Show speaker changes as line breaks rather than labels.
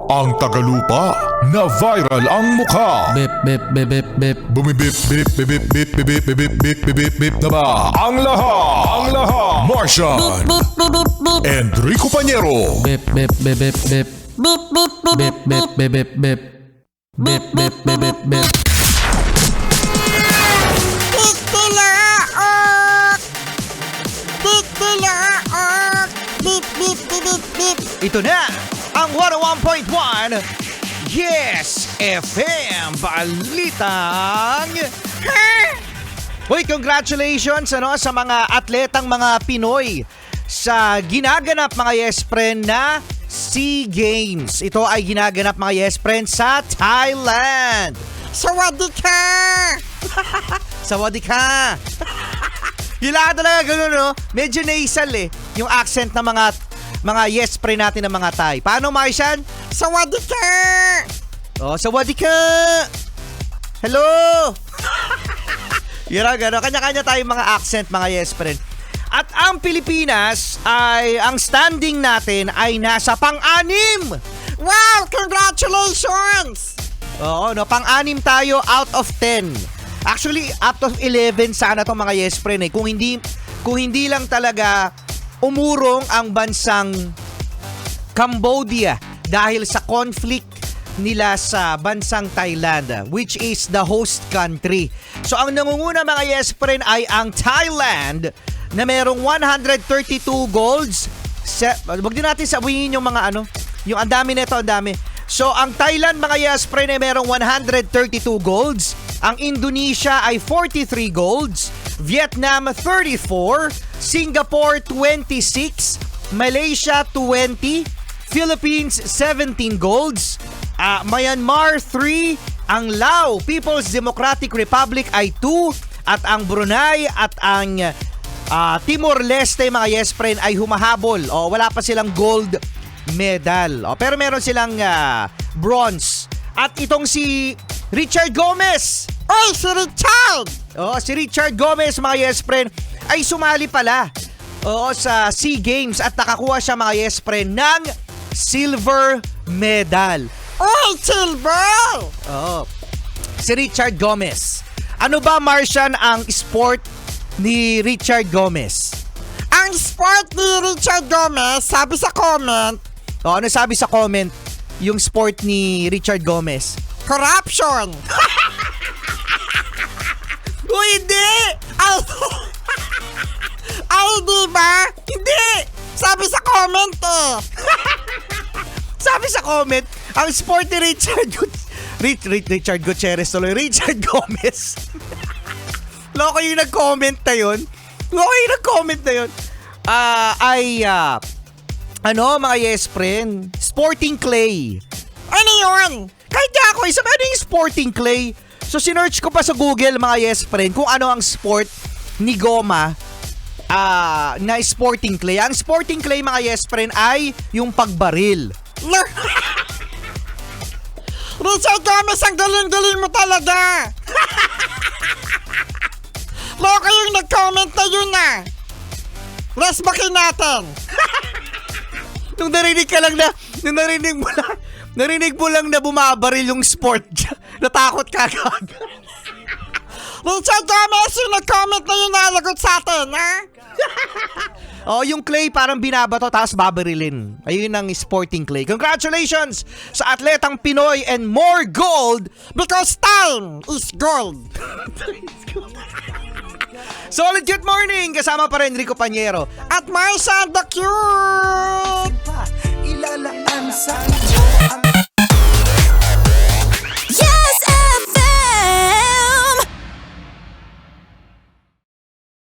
Ang Tagalupa na viral ang mukha.
Bip, bip, bip, bip, bip.
Bumibip, bip, bip, bip, bip, bip, bip, bip, bip, bip, bip na ba? Ang lahat. Martian. Enrico Pañero.
Bip, bip, bip, bip, bip. Bip, bip, bip, bip, bip, bip, bip. Bip, bip, bip, bip, bip.
Ito na ang 101.1 Yes FM Balitang Uy, congratulations sa mga atletang mga Pinoy sa ginaganap mga Yes Friend na SEA Games. Ito ay ginaganap mga Yes Friend sa Thailand. Sawadika! Sawadika! Yung lahat talaga gano'n, no? Medyo nasal yung accent ng mga yes friend natin ng mga Thai. Paano, Martian? Sawadika! Oh, sawadika! Hello! Yun ang gano'n. Kanya-kanya tayong mga accent, mga yes friend. At ang Pilipinas ay, ang standing natin ay nasa pang-anim! Wow! Congratulations! Oo, no? Pang-anim tayo out of 10. Actually, out of 11 sana itong mga yes friend Kung hindi lang talaga umurong ang bansang Cambodia dahil sa conflict nila sa bansang Thailand, which is the host country. So ang nangunguna mga yes friend ay ang Thailand na merong 132 golds. Wag din natin sabihin yung mga yung ang dami nito, ang dami. So ang Thailand mga yes friend ay merong 132 golds. Ang Indonesia ay 43 golds, Vietnam 34, Singapore 26, Malaysia 20, Philippines 17 golds, Myanmar 3, ang Laos People's Democratic Republic ay 2, at ang Brunei at ang Timor-Leste mga yes friend ay humahabol. Wala pa silang gold medal. Pero meron silang bronze. At itong si Richard Gomez. Oy, si Richard! Si Richard Gomez mga yes friend ay sumali pala sa SEA Games at nakakuha siya mga yes friend ng silver medal. Oy, silver! Si Richard Gomez. Ano ba, Martian, ang sport ni Richard Gomez? Ang sport ni Richard Gomez, sabi sa comment. Ano sabi sa comment yung sport ni Richard Gomez? Corruption! Hindi! Ay, di ba? Hindi! Sabi sa comment Sabi sa comment, ang sport ni Richard Gutierrez tuloy, Richard Gomez. Loko yung nag-comment na yun. Mga yes friend, sporting clay. Ano yun? Kahit ako, sabi ano yung sporting clay? So, sinearch ko pa sa Google, mga yes friend, kung ano ang sport ni Goma na sporting clay. Ang sporting clay, mga yes friend, ay yung pagbaril. Richard Gomez, ang galing-galing mo talaga. Loko yung nag-comment na yun Resbakin natin. Nung narinig mo lang na bumabaril yung sport, natakot ka agad. Richard Gomez, yung nag-comment na yun nalagot sa atin, yung clay parang binabato tapos babarilin. Ayun ang sporting clay. Congratulations sa atletang Pinoy and more gold because time is gold. Solid good morning! Kasama pa rin Enrico Pañero at Marcia the Cute!
Ilalaan sa